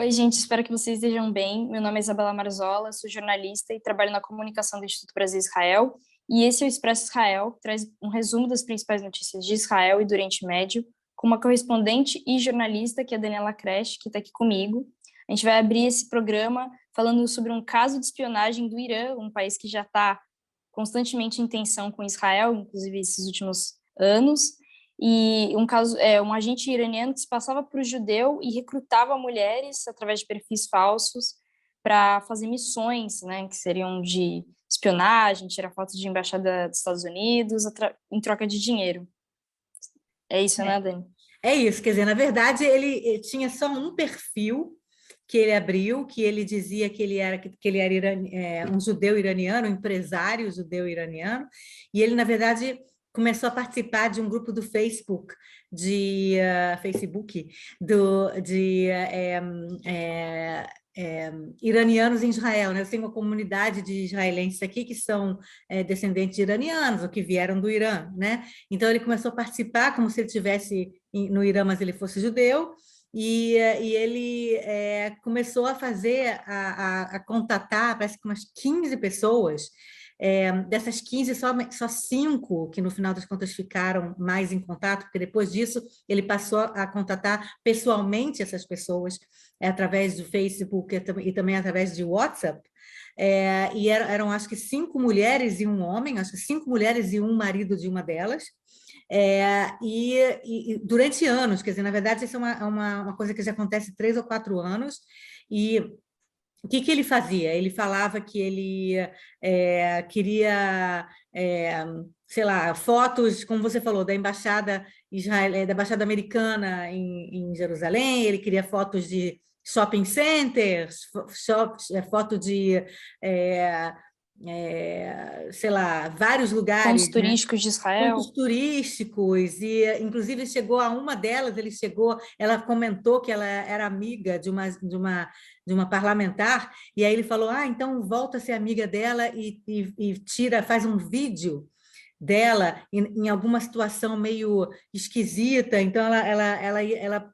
Oi, gente, espero que vocês estejam bem. Meu nome é Isabela Marzola, sou jornalista e trabalho na comunicação do Instituto Brasil-Israel. E esse é o Expresso Israel, que traz um resumo das principais notícias de Israel e do Oriente Médio, com uma correspondente e jornalista, que é a Daniela Kresh, que está aqui comigo. A gente vai abrir esse programa falando sobre um caso de espionagem do Irã, um país que já está constantemente em tensão com Israel, inclusive esses últimos anos. E um agente iraniano que se passava por judeu e recrutava mulheres através de perfis falsos para fazer missões, né, que seriam de espionagem, tirar fotos de embaixada dos Estados Unidos em troca de dinheiro. É isso, né, Dani? É isso, quer dizer, na verdade, ele tinha só um perfil que ele abriu, que ele dizia que ele era um judeu iraniano, um empresário judeu iraniano, e ele, na verdade, começou a participar de um grupo do Facebook, de iranianos em Israel, né? Eu tenho uma comunidade de israelenses aqui que são descendentes de iranianos, ou que vieram do Irã, né? Então ele começou a participar como se ele tivesse no Irã, mas ele fosse judeu, e ele começou a fazer, a contatar, parece que umas 15 pessoas. Dessas 15, só 5 que no final das contas ficaram mais em contato, porque depois disso ele passou a contatar pessoalmente essas pessoas, através do Facebook e também através de WhatsApp. E eram, acho que 5 mulheres e um homem, acho que 5 mulheres e um marido de uma delas. E durante anos, quer dizer, na verdade, isso é uma coisa que já acontece há 3 ou 4 anos, e o que ele fazia? Ele falava que ele queria, sei lá, fotos, como você falou, da embaixada da embaixada americana em Jerusalém. Ele queria fotos de shopping centers, foto de, sei lá, vários Pontos lugares, né? turísticos de Israel. Pontos turísticos, e inclusive chegou a uma delas, ela comentou que ela era amiga de uma parlamentar, e aí ele falou: então volta a ser amiga dela e faz um vídeo dela em alguma situação meio esquisita. Então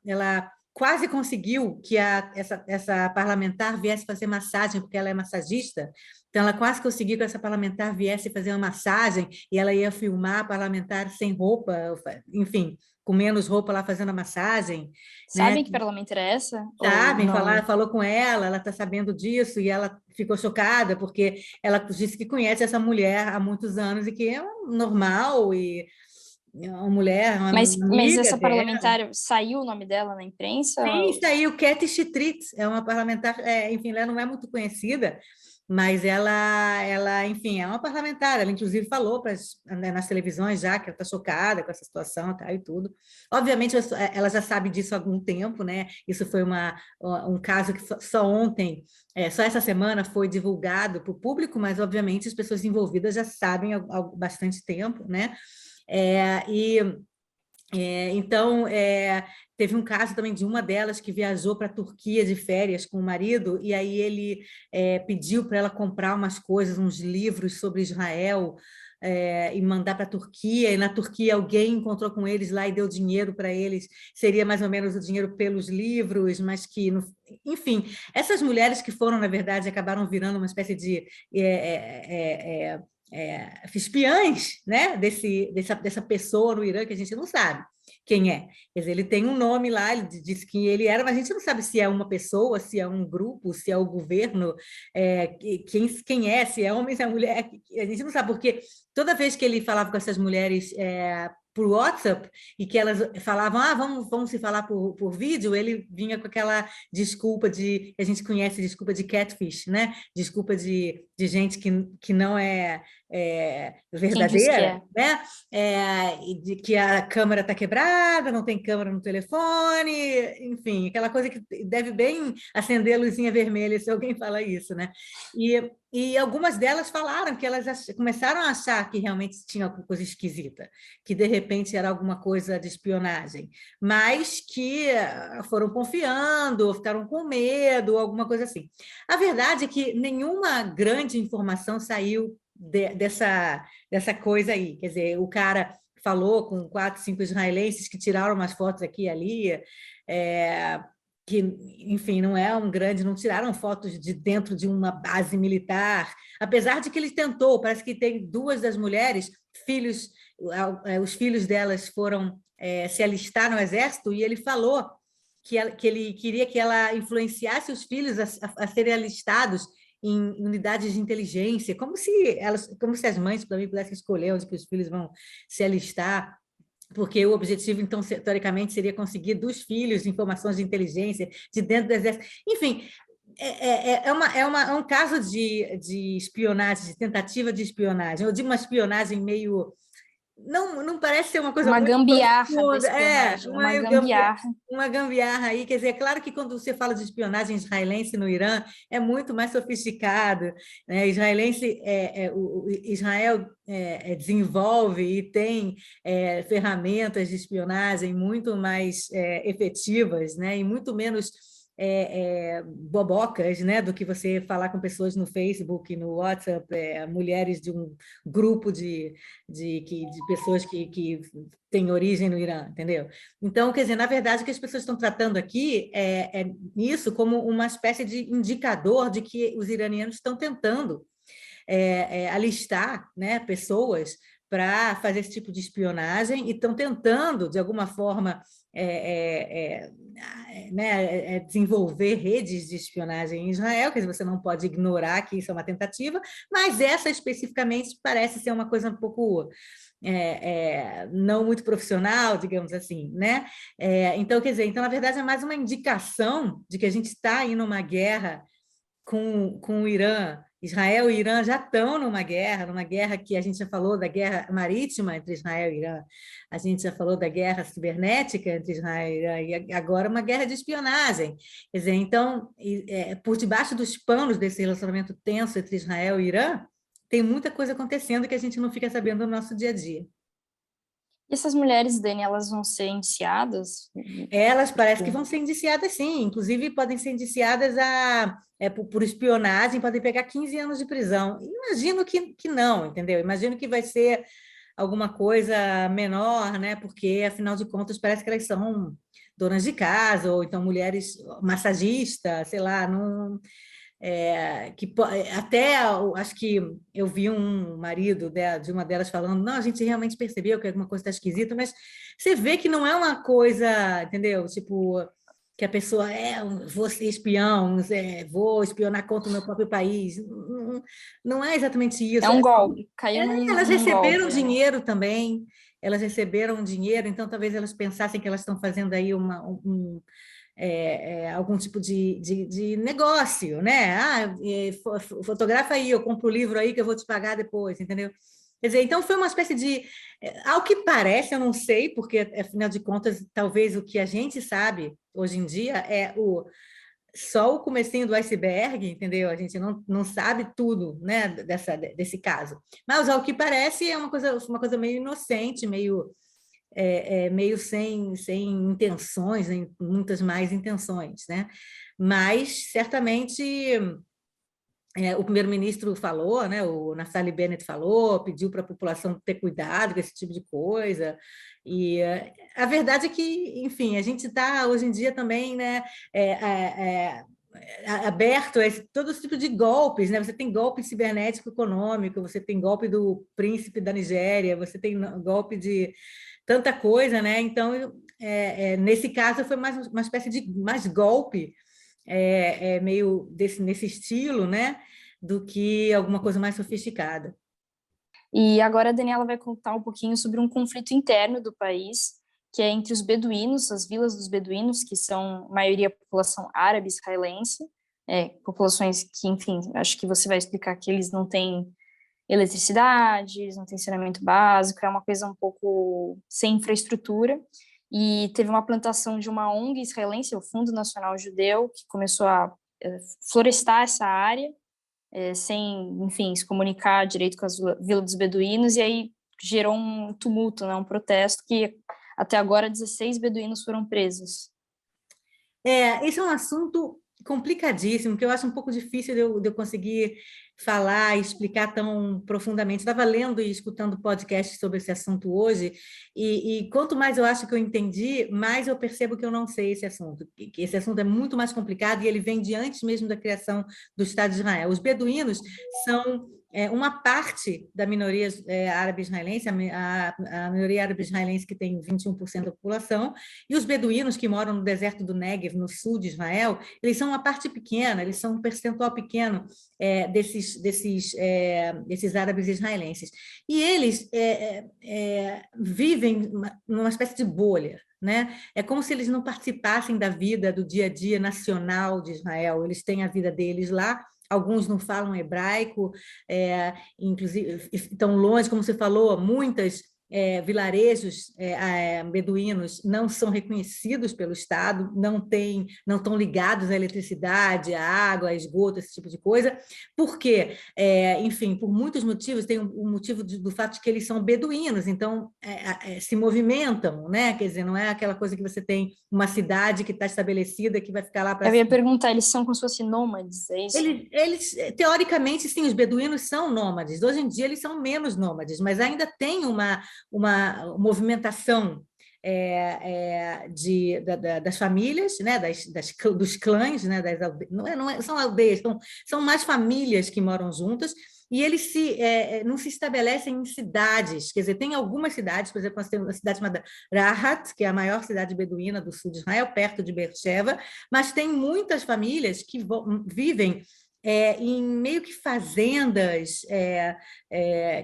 ela quase conseguiu que essa parlamentar viesse fazer massagem, porque ela é massagista. Então, ela quase conseguiu que essa parlamentar viesse fazer uma massagem, e ela ia filmar a parlamentar sem roupa, enfim, com menos roupa lá fazendo a massagem, né? Sabem que parlamentar é essa? Ou Sabem, não? falou com ela está sabendo disso, e ela ficou chocada, porque ela disse que conhece essa mulher há muitos anos e que é normal, e é uma mulher, uma Mas amiga essa dela. parlamentar, saiu o nome dela na imprensa? Sim, isso aí, o Cat Chitrit, é uma parlamentar, enfim, ela não é muito conhecida, mas ela, enfim, é uma parlamentar. Ela, inclusive, falou nas televisões já que ela está chocada com essa situação, tá, e tudo. Obviamente, ela já sabe disso há algum tempo, né? Isso foi um caso que só ontem, só essa semana foi divulgado para o público, mas, obviamente, as pessoas envolvidas já sabem há bastante tempo, né? Então, teve um caso também de uma delas que viajou para a Turquia de férias com o marido, e aí ele pediu para ela comprar umas coisas, uns livros sobre Israel, e mandar para a Turquia, e na Turquia alguém encontrou com eles lá e deu dinheiro para eles, seria mais ou menos o dinheiro pelos livros, mas que, enfim, essas mulheres que foram, na verdade, acabaram virando uma espécie de espiãs, né, dessa pessoa no Irã, que a gente não sabe quem é. Quer dizer, ele tem um nome lá, ele disse que ele era, mas a gente não sabe se é uma pessoa, se é um grupo, se é o governo, quem é, se é homem, se é mulher, a gente não sabe, porque toda vez que ele falava com essas mulheres por WhatsApp, e que elas falavam, vamos se falar por vídeo, ele vinha com aquela desculpa que a gente conhece, desculpa de catfish, né? Desculpa de gente que não é Quem diz que verdadeira, é? né? E de que a câmera está quebrada, não tem câmera no telefone, enfim, aquela coisa que deve bem acender a luzinha vermelha se alguém fala isso, né? E algumas delas falaram que elas começaram a achar que realmente tinha alguma coisa esquisita, que de repente era alguma coisa de espionagem, mas que foram confiando, ou ficaram com medo, ou alguma coisa assim. A verdade é que nenhuma grande informação saiu dessa coisa aí. Quer dizer, o cara falou com 4, 5 israelenses que tiraram umas fotos aqui e ali, que, enfim, não é um grande, não tiraram fotos de dentro de uma base militar, apesar de que ele tentou, parece que tem duas das mulheres, filhos, os filhos delas foram se alistar no exército, e ele falou que ele queria que ela influenciasse os filhos a serem alistados em unidades de inteligência, como se as mães também pudessem escolher onde que os filhos vão se alistar, porque o objetivo, então, teoricamente, seria conseguir dos filhos informações de inteligência de dentro do exército. Enfim, é um caso de espionagem, de tentativa de espionagem, ou de uma espionagem meio... Não parece ser uma coisa Uma muito gambiarra da profunda, espionagem, uma uma gambiarra. gambiarra aí, quer dizer, é claro que quando você fala de espionagem israelense no Irã, é muito mais sofisticado, né? Israel desenvolve e tem ferramentas de espionagem muito mais efetivas, né? E muito menos bobocas, né, do que você falar com pessoas no Facebook, no WhatsApp, mulheres de um grupo de pessoas que têm origem no Irã, entendeu? Então, quer dizer, na verdade, o que as pessoas estão tratando aqui é isso como uma espécie de indicador de que os iranianos estão tentando alistar, né, pessoas para fazer esse tipo de espionagem e estão tentando, de alguma forma, né, desenvolver redes de espionagem em Israel, quer dizer, você não pode ignorar que isso é uma tentativa, mas essa especificamente parece ser uma coisa um pouco não muito profissional, digamos assim, né? Então, quer dizer, então, na verdade, é mais uma indicação de que a gente está aí numa guerra com o Irã. Israel e Irã já estão numa guerra que a gente já falou da guerra marítima entre Israel e Irã, a gente já falou da guerra cibernética entre Israel e Irã, e agora uma guerra de espionagem. Quer dizer, então, por debaixo dos panos desse relacionamento tenso entre Israel e Irã, tem muita coisa acontecendo que a gente não fica sabendo no nosso dia a dia. E essas mulheres, Dani, elas vão ser indiciadas? Elas parecem que Tipo, vão ser indiciadas, sim. Inclusive, podem ser indiciadas por espionagem, podem pegar 15 anos de prisão. Imagino que não, entendeu? Imagino que vai ser alguma coisa menor, né? Porque, afinal de contas, parece que elas são donas de casa, ou então mulheres massagistas, sei lá, não, até acho que eu vi um marido de uma delas falando, não, a gente realmente percebeu que alguma coisa está esquisita, mas você vê que não é uma coisa, entendeu? Tipo, que a pessoa vou ser espião, vou espionar contra o meu próprio país. Não, não é exatamente é isso. um golpe, caiu num, Elas num receberam golpe, né? dinheiro também, elas receberam dinheiro, então talvez elas pensassem que elas estão fazendo aí algum tipo de negócio, né? Fotografa aí, eu compro o livro aí que eu vou te pagar depois, entendeu? Quer dizer, então foi uma espécie de... Ao que parece, eu não sei, porque, afinal de contas, talvez o que a gente sabe hoje em dia é só o comecinho do iceberg, entendeu? A gente não sabe tudo, né, desse caso. Mas, ao que parece, é uma coisa meio inocente, meio sem intenções, nem muitas mais intenções, né? Mas, certamente, o primeiro-ministro falou, né? O Naftali Bennett falou, pediu para a população ter cuidado com esse tipo de coisa, e a verdade é que, enfim, a gente está, hoje em dia, também, né? Aberto a todo esse tipo de golpes, né? Você tem golpe cibernético econômico, você tem golpe do príncipe da Nigéria, você tem golpe de tanta coisa, né? Então, nesse caso, foi mais uma espécie de mais golpe, meio nesse estilo, né? Do que alguma coisa mais sofisticada. E agora a Daniela vai contar um pouquinho sobre um conflito interno do país, que é entre os beduínos, as vilas dos beduínos, que são maioria população árabe israelense, populações que, enfim, acho que você vai explicar que eles não têm eletricidade, eles não têm saneamento básico, é uma coisa um pouco sem infraestrutura. E teve uma plantação de uma ONG israelense, o Fundo Nacional Judeu, que começou a florestar essa área, sem, enfim, se comunicar direito com as vilas dos beduínos, e aí gerou um tumulto, né, um protesto, que até agora 16 beduínos foram presos. Esse é um assunto complicadíssimo, que eu acho um pouco difícil de eu conseguir falar e explicar tão profundamente. Estava lendo e escutando podcasts sobre esse assunto hoje, e quanto mais eu acho que eu entendi, mais eu percebo que eu não sei esse assunto, que esse assunto é muito mais complicado e ele vem de antes mesmo da criação do Estado de Israel. Os beduínos são uma parte da minoria árabe israelense, a minoria árabe israelense que tem 21% da população, e os beduínos que moram no deserto do Negev, no sul de Israel, eles são uma parte pequena, eles são um percentual pequeno desses árabes israelenses. E eles vivem numa espécie de bolha, né? É como se eles não participassem da vida do dia a dia nacional de Israel, eles têm a vida deles lá. Alguns não falam hebraico, inclusive estão longe, como você falou, muitas vilarejos beduínos não são reconhecidos pelo Estado, não estão ligados à eletricidade, à água, a esgoto, esse tipo de coisa, porque, enfim, por muitos motivos, tem o motivo do fato de que eles são beduínos, então se movimentam, né? Quer dizer, não é aquela coisa que você tem uma cidade que está estabelecida, que vai ficar lá para Eu ia sempre. perguntar, eles são como se fossem nômades, é isso? Eles, teoricamente, sim, os beduínos são nômades. Hoje em dia, eles são menos nômades, mas ainda tem uma movimentação das famílias, né, dos clãs, né, são aldeias, são mais famílias que moram juntas, e eles não se estabelecem em cidades. Quer dizer, tem algumas cidades, por exemplo, nós temos uma cidade chamada Rahat, que é a maior cidade beduína do sul de Israel, perto de Beersheba, mas tem muitas famílias que vivem em meio que fazendas,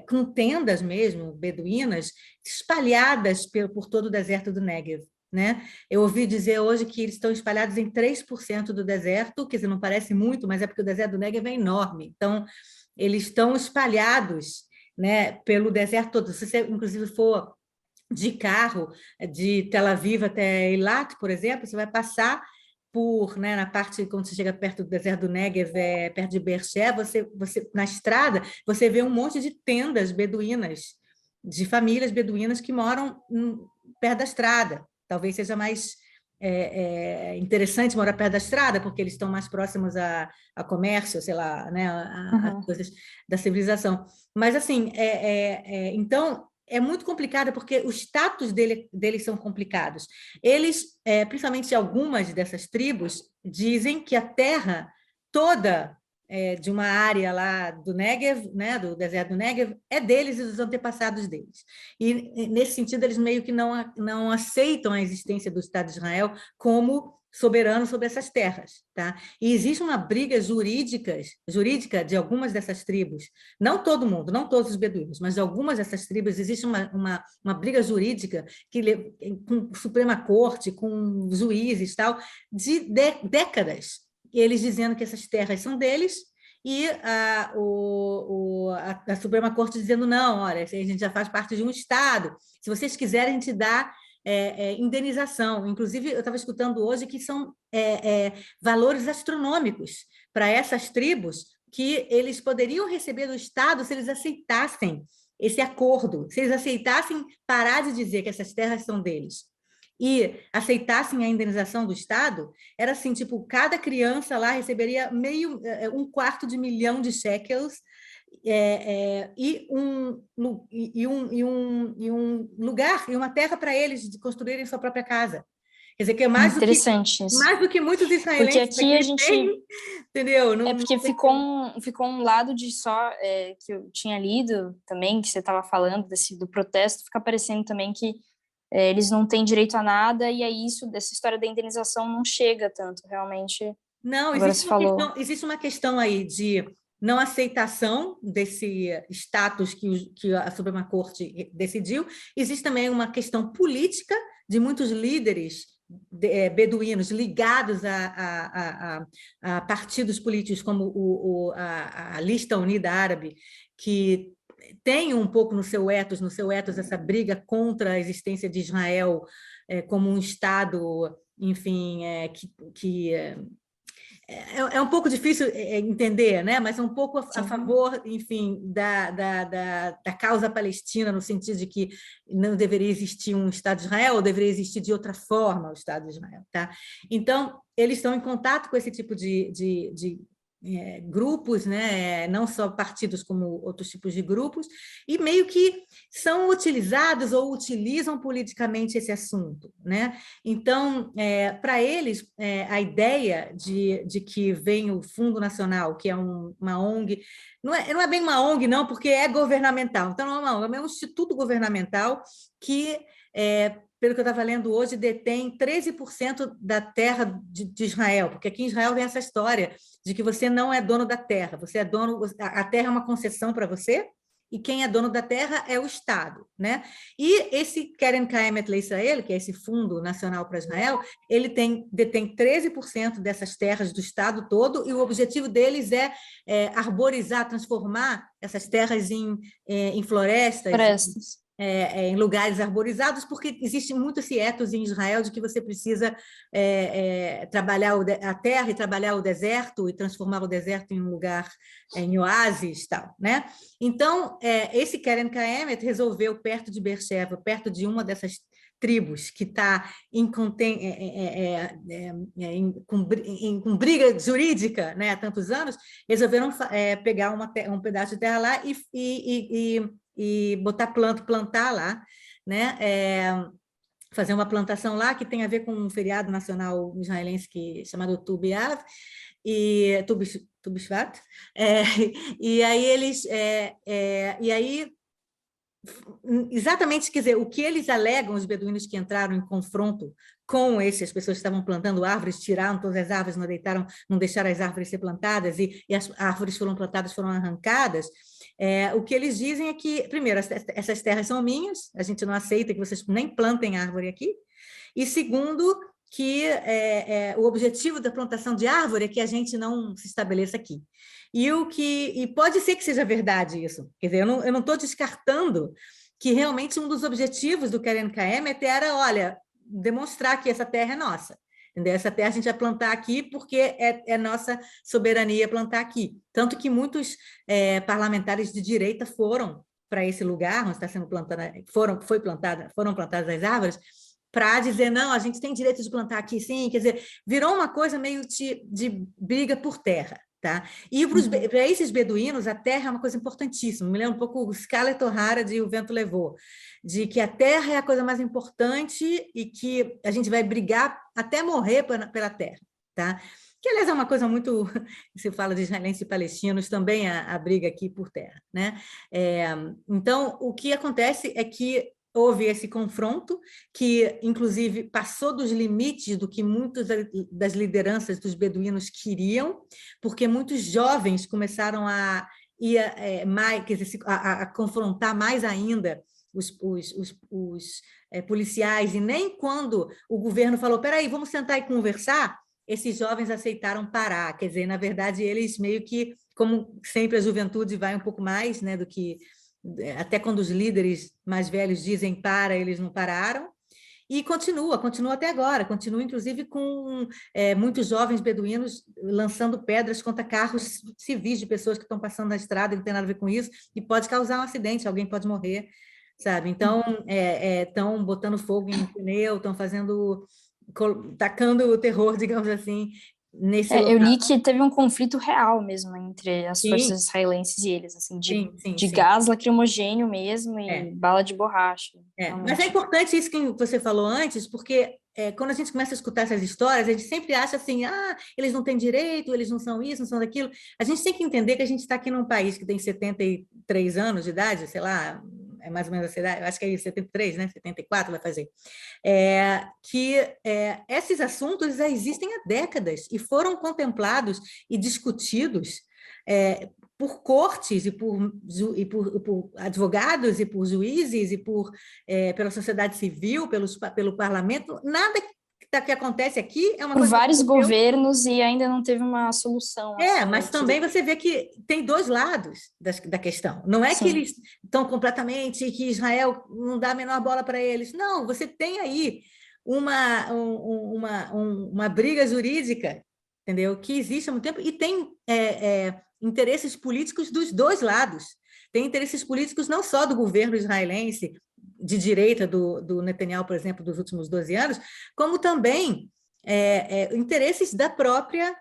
com tendas mesmo, beduínas, espalhadas por todo o deserto do Negev. Né? Eu ouvi dizer hoje que eles estão espalhados em 3% do deserto, quer dizer, não parece muito, mas é porque o deserto do Negev é enorme. Então, eles estão espalhados, né, pelo deserto todo. Se você, inclusive, for de carro de Tel Aviv até Eilat, por exemplo, você vai passar né, na parte, quando você chega perto do deserto do Negev, perto de Beersheba, na estrada, você vê um monte de tendas beduínas, de famílias beduínas que moram perto da estrada. Talvez seja mais interessante morar perto da estrada, porque eles estão mais próximos a comércio, sei lá, né, a coisas da civilização. Mas, assim, então, é muito complicado, porque os status deles são complicados. Eles, principalmente algumas dessas tribos, dizem que a terra toda de uma área lá do Negev, né, do deserto do Negev, é deles e dos antepassados deles. E, nesse sentido, eles meio que não aceitam a existência do Estado de Israel como soberano sobre essas terras. Tá? E existe uma briga jurídica de algumas dessas tribos, não todo mundo, não todos os beduínos, mas de algumas dessas tribos, existe uma briga jurídica com a Suprema Corte, com juízes, tal, de décadas, eles dizendo que essas terras são deles, e a Suprema Corte dizendo, não, olha, a gente já faz parte de um Estado, se vocês quiserem, a gente dá indenização. Inclusive, eu estava escutando hoje que são valores astronômicos para essas tribos que eles poderiam receber do Estado se eles aceitassem esse acordo, se eles aceitassem parar de dizer que essas terras são deles e aceitassem a indenização do Estado, era assim, tipo, cada criança lá receberia um quarto de milhão de shekels e um lugar, e uma terra para eles de construírem sua própria casa. Quer dizer, que é mais do que muitos porque israelenses aqui a gente têm, entendeu? porque ficou um lado de só que eu tinha lido também, que você estava falando do protesto, fica parecendo também que eles não têm direito a nada, e aí dessa história da indenização não chega tanto, realmente. Não, Agora você falou. existe uma questão aí de não aceitação desse status que a Suprema Corte decidiu. Existe também uma questão política de muitos líderes beduínos ligados a partidos políticos como a Lista Unida Árabe, que tem um pouco no seu ethos essa briga contra a existência de Israel como um Estado, enfim, é um pouco difícil entender, né? Mas é um pouco a favor, enfim, da causa palestina, no sentido de que não deveria existir um Estado de Israel, ou deveria existir de outra forma o Estado de Israel. Tá? Então, eles estão em contato com esse tipo de grupos, né, não só partidos como outros tipos de grupos, e meio que são utilizados ou utilizam politicamente esse assunto, né? Então, para eles, a ideia de que vem o Fundo Nacional, que é uma ONG, não é bem uma ONG, não, porque é governamental, então não é uma ONG, é um instituto governamental que pelo que eu estava lendo hoje, detém 13% da terra de Israel, porque aqui em Israel tem essa história de que você não é dono da terra, você é dono, a terra é uma concessão para você, e quem é dono da terra é o Estado, né? E esse Keren Kaemet LeIsrael, que é esse Fundo Nacional para Israel, ele detém 13% dessas terras do Estado todo, e o objetivo deles é arborizar, transformar essas terras em florestas, Prestes. em lugares arborizados, porque existe muito esse ethos em Israel de que você precisa trabalhar a terra e trabalhar o deserto e transformar o deserto em um lugar, em oásis, tal, né? Então, esse Keren Kaemet resolveu, perto de Beersheba, perto de uma dessas tribos que está com briga jurídica, né, há tantos anos, resolveram pegar um pedaço de terra lá e botar plantar lá, né? Fazer uma plantação lá que tem a ver com um feriado nacional israelense chamado Tu B'Av, e Tu B'Shvat, e aí e aí exatamente, quer dizer, o que eles alegam, os beduínos que entraram em confronto com as pessoas que estavam plantando árvores, tiraram todas as árvores, não deixaram as árvores ser plantadas, e as árvores foram plantadas, foram arrancadas. O que eles dizem é que, primeiro, essas terras são minhas, a gente não aceita que vocês nem plantem árvore aqui, e segundo, que o objetivo da plantação de árvore é que a gente não se estabeleça aqui. E pode ser que seja verdade isso, quer dizer, eu não estou descartando que realmente um dos objetivos do Keren Kaemet era, olha, demonstrar que essa terra é nossa. Entendeu? Essa terra a gente vai plantar aqui porque é nossa soberania plantar aqui. Tanto que muitos parlamentares de direita foram para esse lugar onde está sendo plantada, foram plantadas as árvores, para dizer, não, a gente tem direito de plantar aqui, sim, quer dizer, virou uma coisa meio de briga por terra. Tá? E para esses beduínos, a terra é uma coisa importantíssima. Me lembra um pouco o Scarlett O'Hara de O Vento Levou, de que a terra é a coisa mais importante e que a gente vai brigar até morrer pela terra. Tá? Que, aliás, é uma coisa muito... Se fala de israelenses e palestinos, também a briga aqui por terra. Né? Então, o que acontece é que houve esse confronto, que, inclusive, passou dos limites do que muitas das lideranças dos beduínos queriam, porque muitos jovens começaram a confrontar mais ainda os policiais, e nem quando o governo falou, peraí, vamos sentar e conversar, esses jovens aceitaram parar. Quer dizer, na verdade, eles meio que, como sempre a juventude vai um pouco mais, né, do que... Até quando os líderes mais velhos dizem para, eles não pararam, e continua até agora, continua inclusive com muitos jovens beduínos lançando pedras contra carros civis de pessoas que estão passando na estrada, não tem nada a ver com isso, e pode causar um acidente, alguém pode morrer, sabe? Então, estão botando fogo em pneu, estão tacando o terror, digamos assim, nesse Eu local. li que teve um conflito real mesmo entre as Sim. forças israelenses e eles, assim, de Sim. gás lacrimogênio mesmo e bala de borracha. Mas é importante isso que você falou antes, porque quando a gente começa a escutar essas histórias, a gente sempre acha assim, eles não têm direito, eles não são isso, não são daquilo. A gente tem que entender que a gente está aqui num país que tem 73 anos de idade, sei lá, é mais ou menos essa idade, eu acho que é 73, né? 74 vai fazer. Esses assuntos já existem há décadas e foram contemplados e discutidos por cortes e por advogados e por juízes e pela sociedade civil, pelo parlamento. Nada que acontece aqui é uma por coisa... vários governos e ainda não teve uma solução. Assim, mas também você vê que tem dois lados da questão. Não é que eles estão completamente, que Israel não dá a menor bola para eles. Não, você tem aí uma briga jurídica, entendeu? Que existe há muito tempo, e tem interesses políticos dos dois lados. Tem interesses políticos não só do governo israelense, de direita do Netanyahu, por exemplo, dos últimos 12 anos, como também interesses da própria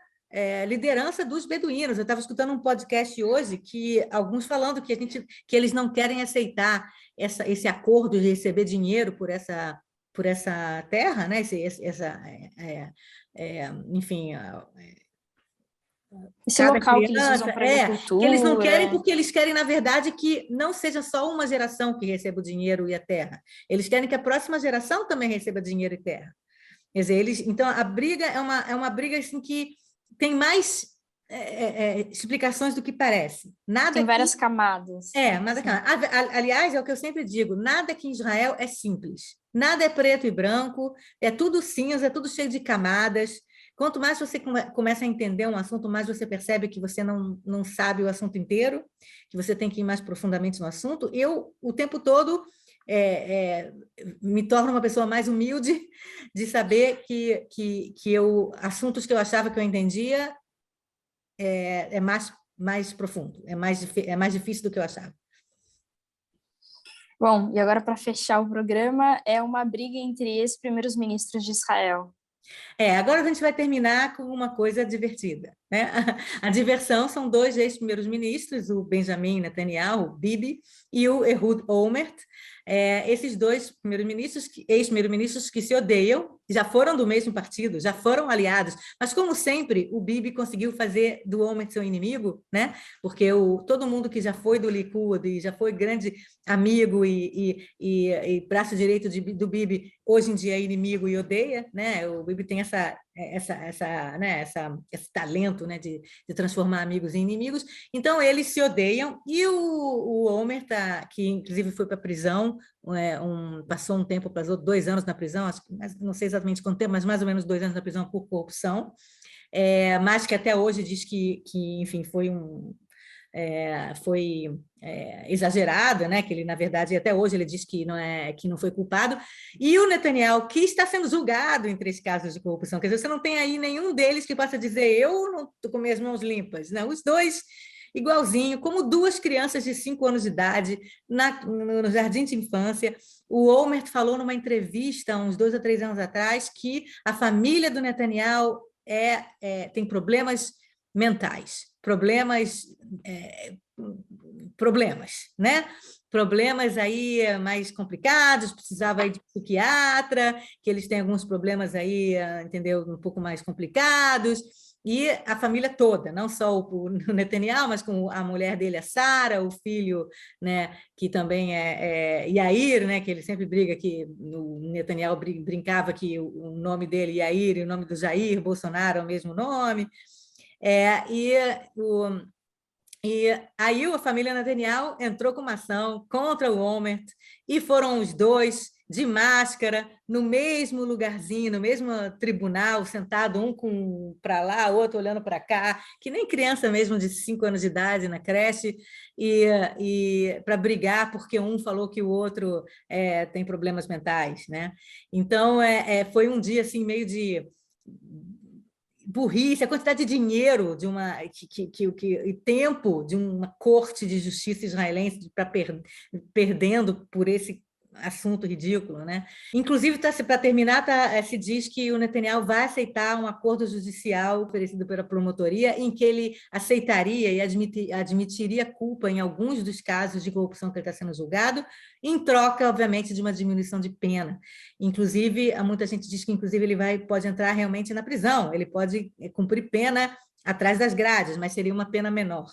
liderança dos beduínos. Eu estava escutando um podcast hoje que alguns falando que eles não querem aceitar esse acordo de receber dinheiro por essa terra, né? Enfim, Esse cada local que eles usam criança, para que eles não querem agricultura. porque eles querem, na verdade, que não seja só uma geração que receba o dinheiro e a terra. Eles querem que a próxima geração também receba dinheiro e terra. Quer dizer, então a briga é uma briga assim que tem mais explicações do que parece. Nada Tem várias aqui camadas. nada aqui. Aliás, é o que eu sempre digo: nada aqui em Israel é simples. Nada é preto e branco, é tudo cinza, é tudo cheio de camadas. Quanto mais você começa a entender um assunto, mais você percebe que você não sabe o assunto inteiro, que você tem que ir mais profundamente no assunto. Eu, o tempo todo, me torno uma pessoa mais humilde de saber que assuntos que eu achava que eu entendia é mais profundo, é mais difícil do que eu achava. Bom, e agora para fechar o programa, é uma briga entre ex-primeiros ministros de Israel. Agora a gente vai terminar com uma coisa divertida, né? A diversão são dois ex-primeiros ministros, o Benjamin Netanyahu, o Bibi, e o Ehud Olmert. Esses dois ex-primeiros-ministros que se odeiam, já foram do mesmo partido, já foram aliados, mas como sempre, o Bibi conseguiu fazer do Olmert seu inimigo, né? Porque todo mundo que já foi do Likud e já foi grande amigo e braço direito do Bibi, hoje em dia é inimigo e odeia, né? O Bibi tem esse talento, né, de transformar amigos em inimigos. Então, eles se odeiam, e o Homer, que inclusive foi para a prisão, passou um tempo, passou 2 anos na prisão, não sei exatamente quanto tempo, mas mais ou menos 2 anos na prisão por corrupção, mas que até hoje diz que enfim, foi exagerado, né? Que ele, na verdade, até hoje ele diz que não foi culpado. E o Netanyahu, que está sendo julgado em 3 casos de corrupção, quer dizer, você não tem aí nenhum deles que possa dizer eu não estou com minhas mãos limpas, né? Os dois igualzinho, como 2 crianças de 5 anos de idade no jardim de infância. O Olmert falou numa entrevista, uns 2 ou 3 anos atrás, que a família do Netanyahu tem problemas mentais, né? Problemas aí mais complicados, precisava ir de psiquiatra, que eles têm alguns problemas aí, entendeu, um pouco mais complicados, e a família toda, não só o Netanyahu, mas com a mulher dele, a Sara, o filho, né, que também é Yair, né, que ele sempre briga, que o Netanyahu brincava que o nome dele, Yair, e o nome do Jair Bolsonaro é o mesmo nome. E aí a família Netanyahu entrou com uma ação contra o Olmert, e foram os dois de máscara, no mesmo lugarzinho, no mesmo tribunal, sentado um para lá, outro olhando para cá, que nem criança mesmo de 5 anos de idade na creche, e para brigar porque um falou que o outro tem problemas mentais, né? Então, foi um dia assim, meio de burrice, a quantidade de dinheiro e tempo de uma corte de justiça israelense perdendo por esse assunto ridículo, né? Inclusive, para terminar, se diz que o Netanyahu vai aceitar um acordo judicial oferecido pela promotoria, em que ele aceitaria e admitiria culpa em alguns dos casos de corrupção que ele está sendo julgado, em troca, obviamente, de uma diminuição de pena. Inclusive, muita gente diz que inclusive ele pode entrar realmente na prisão, ele pode cumprir pena atrás das grades, mas seria uma pena menor.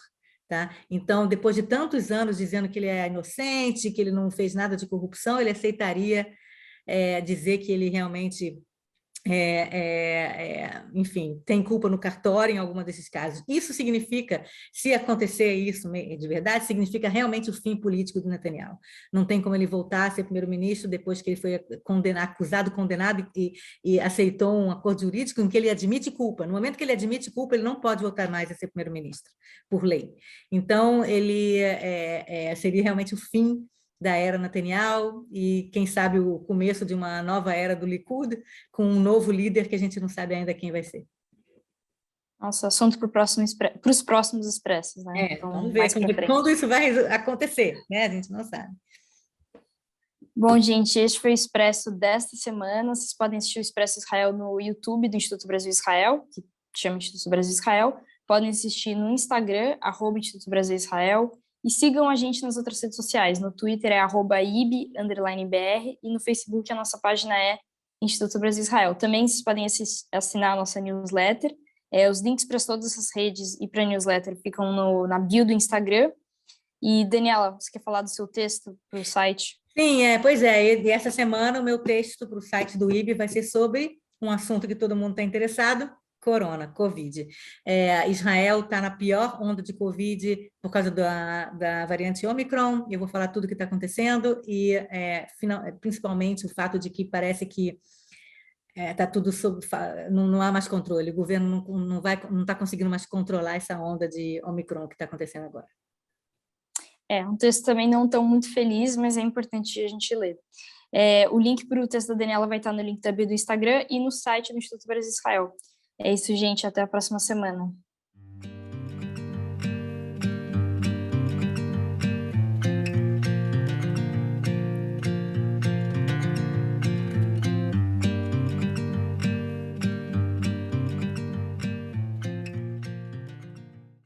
Tá? Então, depois de tantos anos dizendo que ele é inocente, que ele não fez nada de corrupção, ele aceitaria dizer que ele realmente, enfim, tem culpa no cartório em algum desses casos. Isso significa, se acontecer isso de verdade, significa realmente o fim político do Netanyahu. Não tem como ele voltar a ser primeiro-ministro depois que ele foi acusado, condenado e aceitou um acordo jurídico em que ele admite culpa. No momento que ele admite culpa, ele não pode voltar mais a ser primeiro-ministro, por lei. Então, ele seria realmente o fim da era Netanyahu e, quem sabe, o começo de uma nova era do Likud, com um novo líder que a gente não sabe ainda quem vai ser. Nossa, assunto para os próximos expressos, né? Então, vamos ver quando isso vai acontecer, né? A gente não sabe. Bom, gente, este foi o Expresso desta semana. Vocês podem assistir o Expresso Israel no YouTube do Instituto Brasil Israel, que chama Instituto Brasil Israel. Podem assistir no Instagram, @Instituto Brasil Israel, e sigam a gente nas outras redes sociais. No Twitter é @ib_br e no Facebook a nossa página é Instituto Brasil Israel. Também vocês podem assinar a nossa newsletter. Os links para todas essas redes e para a newsletter ficam na bio do Instagram. E, Daniela, você quer falar do seu texto para o site? Sim, pois é. E essa semana o meu texto para o site do IB vai ser sobre um assunto que todo mundo está interessado: Covid. Israel está na pior onda de Covid por causa da variante Omicron. Eu vou falar tudo o que está acontecendo e, principalmente, o fato de que parece que está tudo não há mais controle. O governo não está conseguindo mais controlar essa onda de Omicron que está acontecendo agora. Um texto também não tão muito feliz, mas é importante a gente ler. O link para o texto da Daniela vai estar no link da bio do Instagram e no site do Instituto Brasil Israel. É isso, gente. Até a próxima semana.